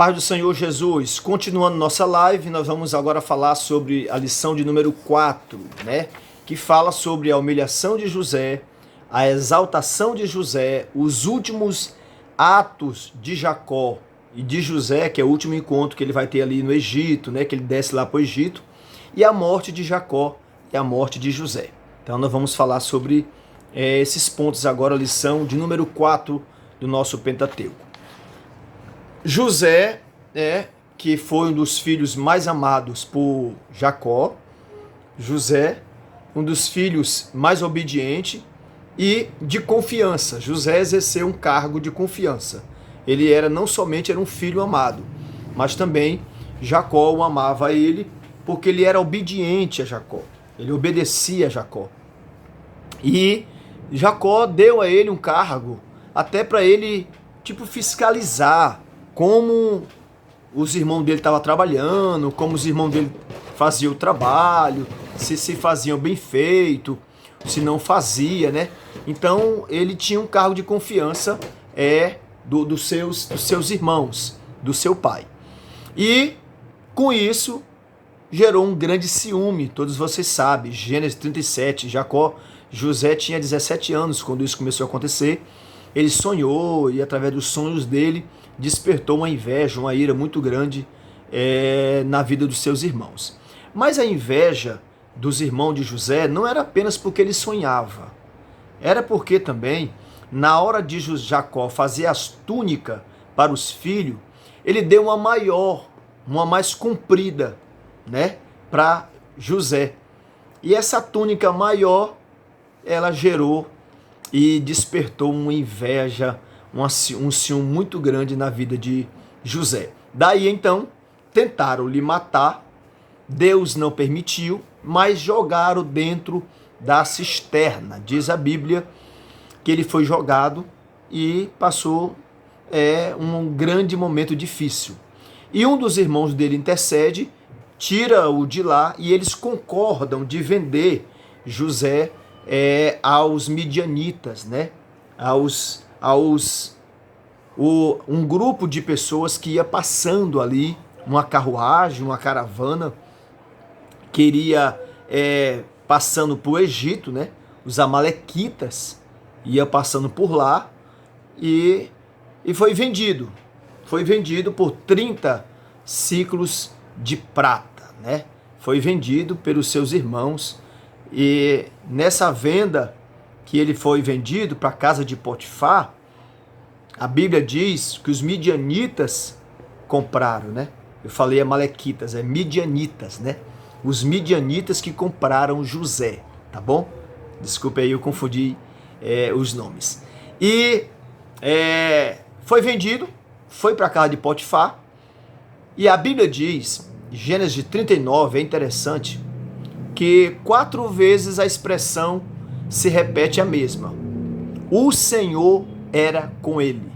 Paz do Senhor Jesus, continuando nossa live, nós vamos agora falar sobre a lição de número 4, né? Que fala sobre a humilhação de José, a exaltação de José, os últimos atos de Jacó e de José, que é o último encontro que ele vai ter ali no Egito, né? Que ele desce lá para o Egito, e a morte de Jacó e a morte de José. Então nós vamos falar sobre esses pontos agora, a lição de número 4 do nosso Pentateuco. José, que foi um dos filhos mais amados por Jacó. José, um dos filhos mais obediente e de confiança. José exerceu um cargo de confiança. Ele não somente era um filho amado, mas também Jacó o amava a ele, porque ele era obediente a Jacó. Ele obedecia a Jacó. E Jacó deu a ele um cargo, até para ele, fiscalizar como os irmãos dele estavam trabalhando, como os irmãos dele faziam o trabalho, se faziam bem feito, se não fazia, né? Então ele tinha um cargo de confiança dos seus irmãos, do seu pai. E com isso gerou um grande ciúme, todos vocês sabem, Gênesis 37, José tinha 17 anos quando isso começou a acontecer. Ele sonhou e através dos sonhos dele despertou uma inveja, uma ira muito grande na vida dos seus irmãos. Mas a inveja dos irmãos de José não era apenas porque ele sonhava. Era porque também, na hora de Jacó fazer as túnicas para os filhos, ele deu uma maior, uma mais comprida, né, para José. E essa túnica maior, ela gerou e despertou uma inveja, um ciúme muito grande na vida de José. Daí então, tentaram lhe matar, Deus não permitiu, mas jogaram dentro da cisterna. Diz a Bíblia que ele foi jogado e passou um grande momento difícil. E um dos irmãos dele intercede, tira-o de lá e eles concordam de vender José aos midianitas, né? Um grupo de pessoas que ia passando ali, uma carruagem, uma caravana, que iria passando para o Egito, né? Os amalequitas ia passando por lá e foi vendido. Foi vendido por 30 ciclos de prata, né? Foi vendido pelos seus irmãos. E nessa venda que ele foi vendido para a casa de Potifar, a Bíblia diz que os midianitas compraram, né? Eu falei amalequitas, midianitas, né? Os midianitas que compraram José, tá bom? Desculpe aí, eu confundi os nomes. E foi vendido, foi para a casa de Potifar, e a Bíblia diz, Gênesis 39, é interessante, que 4 vezes a expressão se repete a mesma. O Senhor era com ele.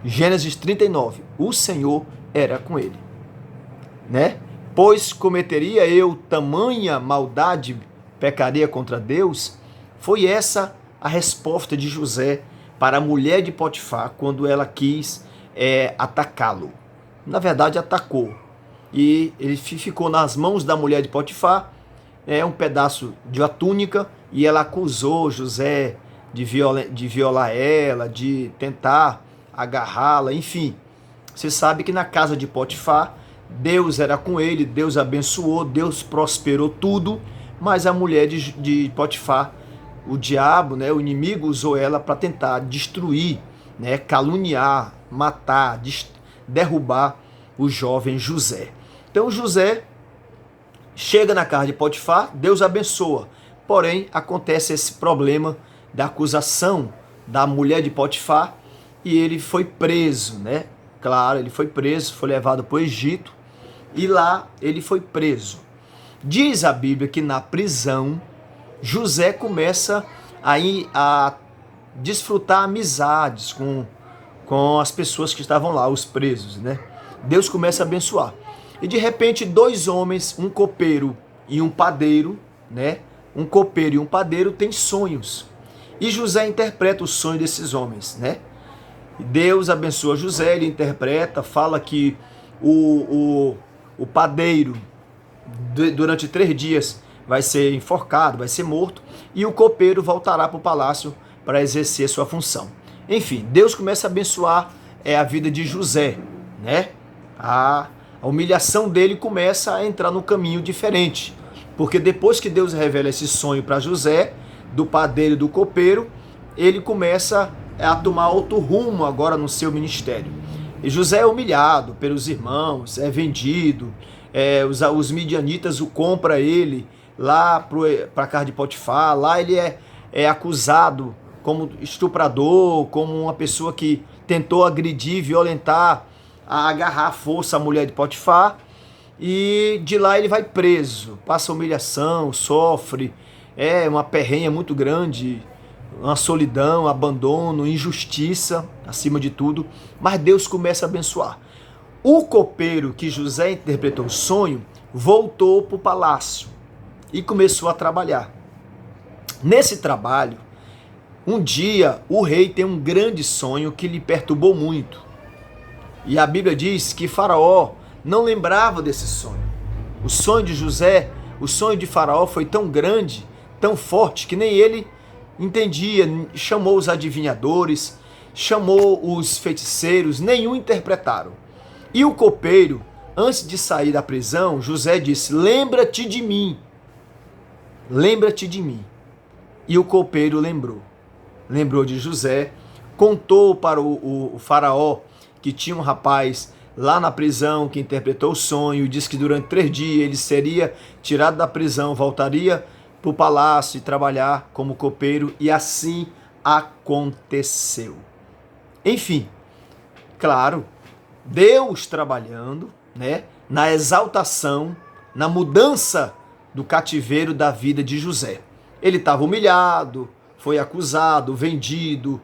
Gênesis 39. O Senhor era com ele. Né? Pois cometeria eu tamanha maldade, pecaria contra Deus? Foi essa a resposta de José para a mulher de Potifar quando ela quis atacá-lo. Na verdade, atacou. E ele ficou nas mãos da mulher de Potifar, um pedaço de uma túnica, e ela acusou José de violar ela, de tentar agarrá-la, enfim. Você sabe que na casa de Potifar, Deus era com ele, Deus abençoou, Deus prosperou tudo, mas a mulher de Potifar, o diabo, né, o inimigo, usou ela para tentar destruir, né, caluniar, matar, derrubar o jovem José. Então José chega na casa de Potifar, Deus abençoa. Porém, acontece esse problema da acusação da mulher de Potifar e ele foi preso, né? Claro, ele foi preso, foi levado para o Egito e lá ele foi preso. Diz a Bíblia que na prisão, José começa a desfrutar amizades com as pessoas que estavam lá, os presos, né? Deus começa a abençoar. E de repente 2 homens, um copeiro e um padeiro, né? Um copeiro e um padeiro têm sonhos. E José interpreta o sonho desses homens, né? Deus abençoa José, ele interpreta, fala que o padeiro, durante 3 dias, vai ser enforcado, vai ser morto, e o copeiro voltará para o palácio para exercer sua função. Enfim, Deus começa a abençoar a vida de José, né? A humilhação dele começa a entrar no caminho diferente, porque depois que Deus revela esse sonho para José, do padeiro e do copeiro, ele começa a tomar outro rumo agora no seu ministério. E José é humilhado pelos irmãos, é vendido, os midianitas o compram ele lá para a casa de Potifar, lá ele é acusado como estuprador, como uma pessoa que tentou agredir, violentar, agarrar à força a mulher de Potifar, e de lá ele vai preso, passa humilhação, sofre, uma perrenha muito grande, uma solidão, abandono, injustiça, acima de tudo, mas Deus começa a abençoar. O copeiro que José interpretou o sonho voltou para o palácio e começou a trabalhar. Nesse trabalho, um dia o rei tem um grande sonho que lhe perturbou muito. E a Bíblia diz que Faraó não lembrava desse sonho. O sonho de José, o sonho de Faraó foi tão grande, tão forte, que nem ele entendia. Chamou os adivinhadores, chamou os feiticeiros, nenhum interpretaram. E o copeiro, antes de sair da prisão, José disse: lembra-te de mim, lembra-te de mim. E o copeiro lembrou de José, contou para o faraó que tinha um rapaz lá na prisão que interpretou o sonho, e disse que durante 3 dias ele seria tirado da prisão, voltaria para o palácio e trabalhar como copeiro, e assim aconteceu. Enfim, claro, Deus trabalhando, né, na exaltação, na mudança do cativeiro da vida de José. Ele estava humilhado, foi acusado, vendido,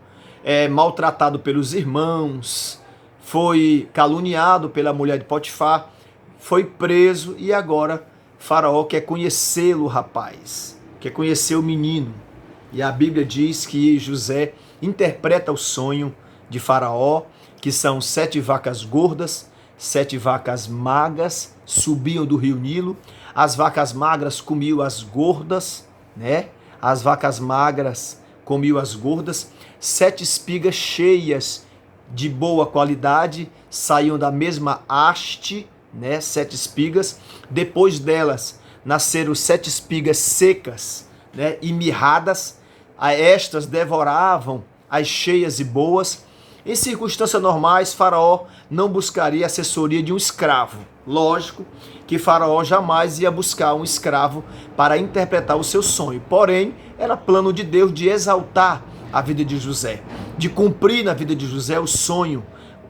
maltratado pelos irmãos, foi caluniado pela mulher de Potifar, foi preso, e agora Faraó quer conhecê-lo, rapaz, quer conhecer o menino. E a Bíblia diz que José interpreta o sonho de Faraó, que são 7 vacas gordas, 7 vacas magras subiam do rio Nilo. As vacas magras comiam as gordas, né? As vacas magras comiam as gordas. 7 espigas cheias de boa qualidade saíam da mesma haste, né? 7 espigas. Depois delas nasceram 7 espigas secas, né? E mirradas. Estas devoravam as cheias e boas. Em circunstâncias normais, Faraó não buscaria a assessoria de um escravo. Lógico que Faraó jamais ia buscar um escravo para interpretar o seu sonho. Porém, era plano de Deus de exaltar a vida de José, de cumprir na vida de José o sonho,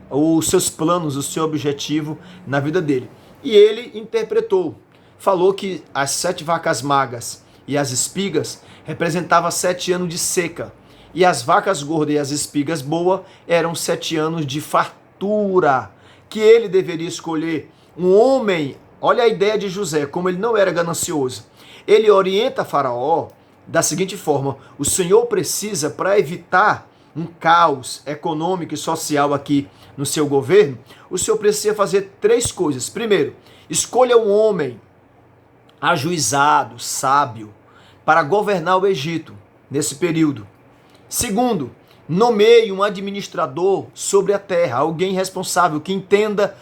os seus planos, o seu objetivo na vida dele. E ele interpretou, falou que as 7 vacas magras e as espigas representavam 7 anos de seca, e as vacas gordas e as espigas boas eram 7 anos de fartura, que ele deveria escolher um homem. Olha a ideia de José, como ele não era ganancioso. Ele orienta Faraó da seguinte forma: o Senhor precisa, para evitar um caos econômico e social aqui no seu governo, o Senhor precisa fazer 3 coisas. Primeiro, escolha um homem ajuizado, sábio, para governar o Egito nesse período. Segundo, nomeie um administrador sobre a terra, alguém responsável que entenda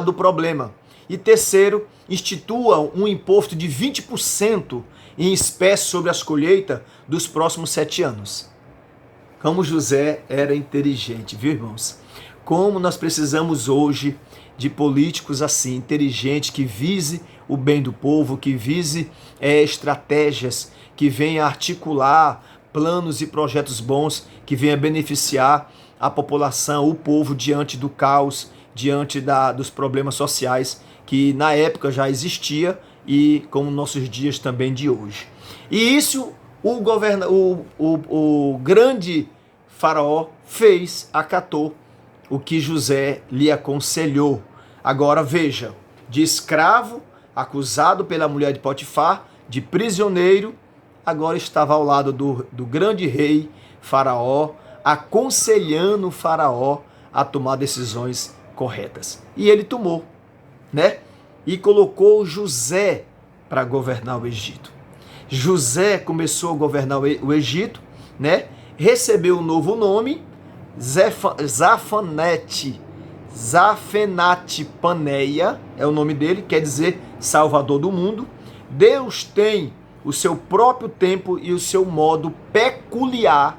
do problema. E terceiro, institua um imposto de 20% em espécie sobre as colheitas dos próximos 7 anos. Como José era inteligente, viu, irmãos? Como nós precisamos hoje de políticos assim, inteligentes, que vise o bem do povo, que vise estratégias, que venha articular planos e projetos bons, que venha beneficiar a população, o povo, diante do caos, diante dos problemas sociais que na época já existia, e como nossos dias também de hoje. E isso o grande Faraó fez, acatou o que José lhe aconselhou. Agora veja, de escravo, acusado pela mulher de Potifar, de prisioneiro, agora estava ao lado do grande rei Faraó, aconselhando o faraó a tomar decisões corretas. E ele tomou, né? E colocou José para governar o Egito. José começou a governar o Egito, né? Recebeu um novo nome, Zafenate Paneia, é o nome dele, quer dizer Salvador do mundo. Deus tem o seu próprio tempo e o seu modo peculiar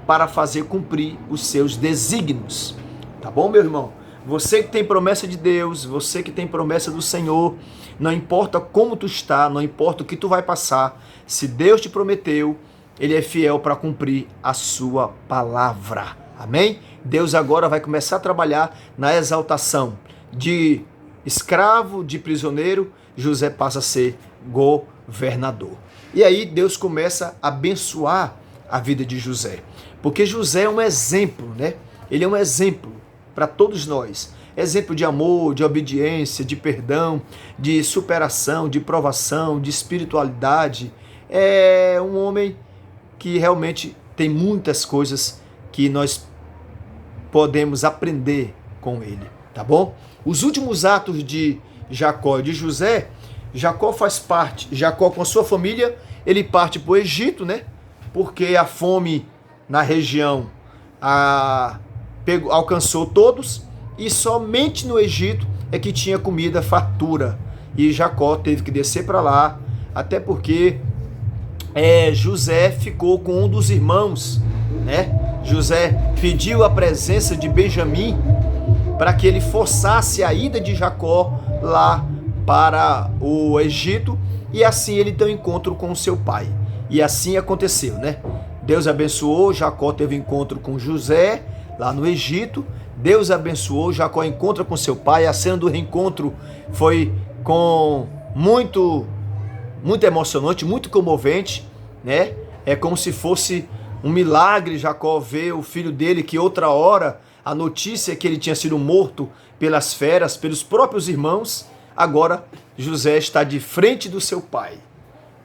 para fazer cumprir os seus desígnios. Tá bom, meu irmão? Você que tem promessa de Deus, você que tem promessa do Senhor, não importa como tu está, não importa o que tu vai passar, se Deus te prometeu, Ele é fiel para cumprir a sua palavra. Amém? Deus agora vai começar a trabalhar na exaltação de escravo, de prisioneiro. José passa a ser governador. E aí Deus começa a abençoar a vida de José. Porque José é um exemplo, né? Ele é um exemplo para todos nós. Exemplo de amor, de obediência, de perdão, de superação, de provação, de espiritualidade. É um homem que realmente tem muitas coisas que nós podemos aprender com ele, tá bom? Os últimos atos de Jacó e de José, Jacó faz parte, Jacó com a sua família, ele parte para o Egito, né? Porque a fome na região alcançou todos e somente no Egito é que tinha comida fartura. E Jacó teve que descer para lá, até porque José ficou com um dos irmãos, né? José pediu a presença de Benjamim para que ele forçasse a ida de Jacó lá para o Egito e assim ele tem um encontro com seu pai. E assim aconteceu, né? Deus abençoou, Jacó teve encontro com José lá no Egito. Deus abençoou, Jacó encontra com seu pai. A cena do reencontro foi muito emocionante, muito comovente, né? É como se fosse um milagre Jacó ver o filho dele, que outra hora a notícia é que ele tinha sido morto pelas feras, pelos próprios irmãos. Agora José está de frente do seu pai.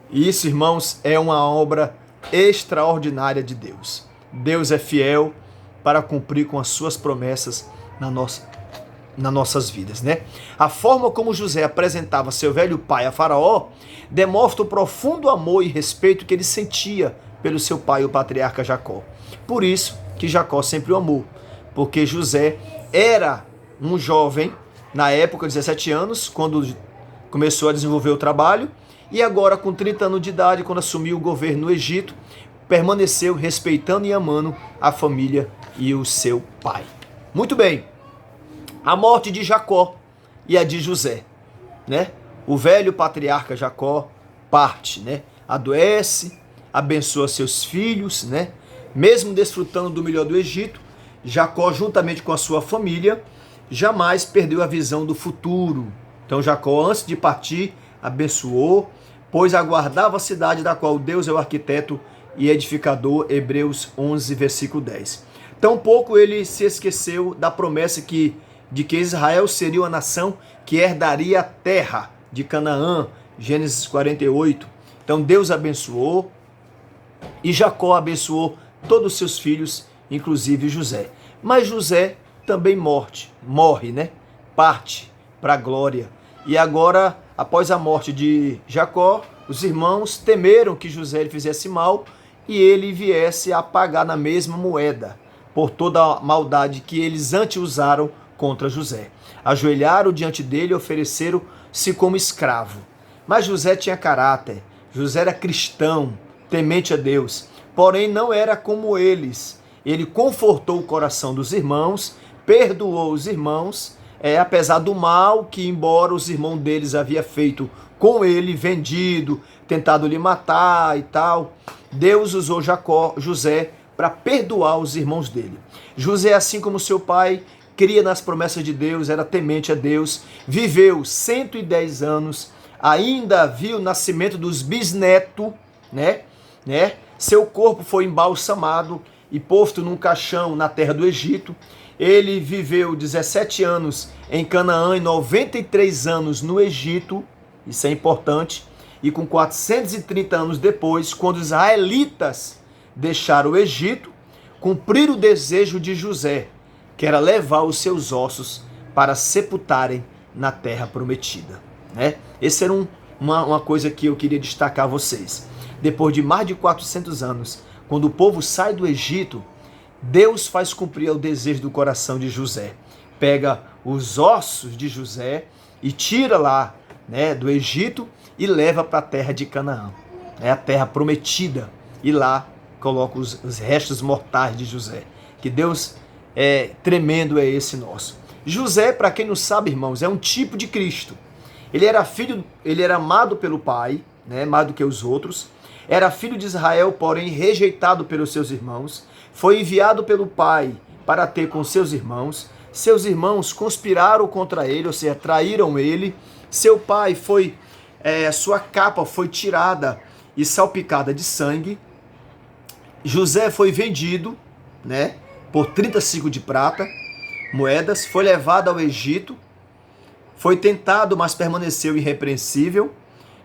E isso, irmãos, é uma obra extraordinária de Deus. Deus é fiel para cumprir com as suas promessas nas nossas vidas, né? A forma como José apresentava seu velho pai a Faraó demonstra o profundo amor e respeito que ele sentia pelo seu pai, o patriarca Jacó. Por isso que Jacó sempre o amou, porque José era um jovem na época, 17 anos, quando começou a desenvolver o trabalho, e agora com 30 anos de idade, quando assumiu o governo no Egito, permaneceu respeitando e amando a família e o seu pai. Muito bem. A morte de Jacó e a de José, né? O velho patriarca Jacó parte, né? Adoece, abençoa seus filhos, né? Mesmo desfrutando do melhor do Egito, Jacó, juntamente com a sua família, jamais perdeu a visão do futuro. Então Jacó, antes de partir, abençoou, pois aguardava a cidade da qual Deus é o arquiteto e edificador, Hebreus 11, versículo 10. Tampouco ele se esqueceu da promessa de que Israel seria uma nação que herdaria a terra de Canaã, Gênesis 48. Então Deus abençoou e Jacó abençoou todos os seus filhos, inclusive José. Mas José também morre, né? Parte para a glória. E agora, após a morte de Jacó, os irmãos temeram que José lhe fizesse mal e ele viesse a pagar na mesma moeda por toda a maldade que eles antes usaram contra José. Ajoelharam diante dele e ofereceram-se como escravo. Mas José tinha caráter, José era cristão, temente a Deus, porém não era como eles. Ele confortou o coração dos irmãos, perdoou os irmãos, apesar do mal que, embora os irmãos deles havia feito com ele, vendido, tentado lhe matar e tal, Deus usou José para perdoar os irmãos dele. José, assim como seu pai, cria nas promessas de Deus, era temente a Deus, viveu 110 anos, ainda viu o nascimento dos bisnetos, né? Seu corpo foi embalsamado e posto num caixão na terra do Egito. Ele viveu 17 anos em Canaã e 93 anos no Egito, isso é importante, e com 430 anos depois, quando os israelitas deixaram o Egito, cumprir o desejo de José, que era levar os seus ossos para sepultarem na terra prometida. Né? Essa era uma coisa que eu queria destacar a vocês. Depois de mais de 400 anos, quando o povo sai do Egito, Deus faz cumprir o desejo do coração de José. Pega os ossos de José e tira lá, né, do Egito e leva para a terra de Canaã. É a terra prometida. E lá coloca os restos mortais de José. Que Deus tremendo é esse nosso. José, para quem não sabe, irmãos, é um tipo de Cristo. Ele era filho, ele era amado pelo pai, né, mais do que os outros. Era filho de Israel, porém rejeitado pelos seus irmãos. Foi enviado pelo pai para ter com seus irmãos. Seus irmãos conspiraram contra ele, ou seja, traíram ele. Seu pai foi, sua capa foi tirada e salpicada de sangue. José foi vendido, né, por 30 ciclos de prata, moedas, foi levado ao Egito, foi tentado, mas permaneceu irrepreensível,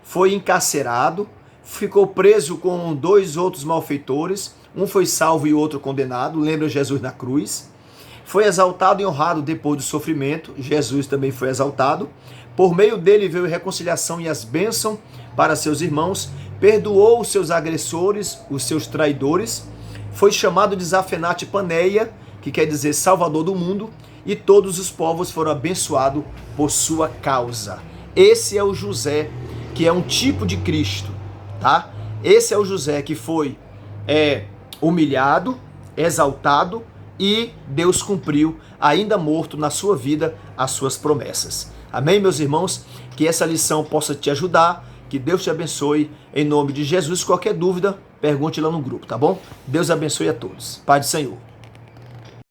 foi encarcerado, ficou preso com 2 outros malfeitores, um foi salvo e o outro condenado, lembra Jesus na cruz. Foi exaltado e honrado depois do sofrimento, Jesus também foi exaltado. Por meio dele veio reconciliação e as bênçãos para seus irmãos, perdoou os seus agressores, os seus traidores, foi chamado de Zafenate Paneia, que quer dizer Salvador do mundo, e todos os povos foram abençoados por sua causa. Esse é o José, que é um tipo de Cristo, tá? Esse é o José que foi humilhado, exaltado, e Deus cumpriu, ainda morto na sua vida, as suas promessas. Amém, meus irmãos? Que essa lição possa te ajudar, que Deus te abençoe, em nome de Jesus. Qualquer dúvida, pergunte lá no grupo, tá bom? Deus abençoe a todos. Pai do Senhor.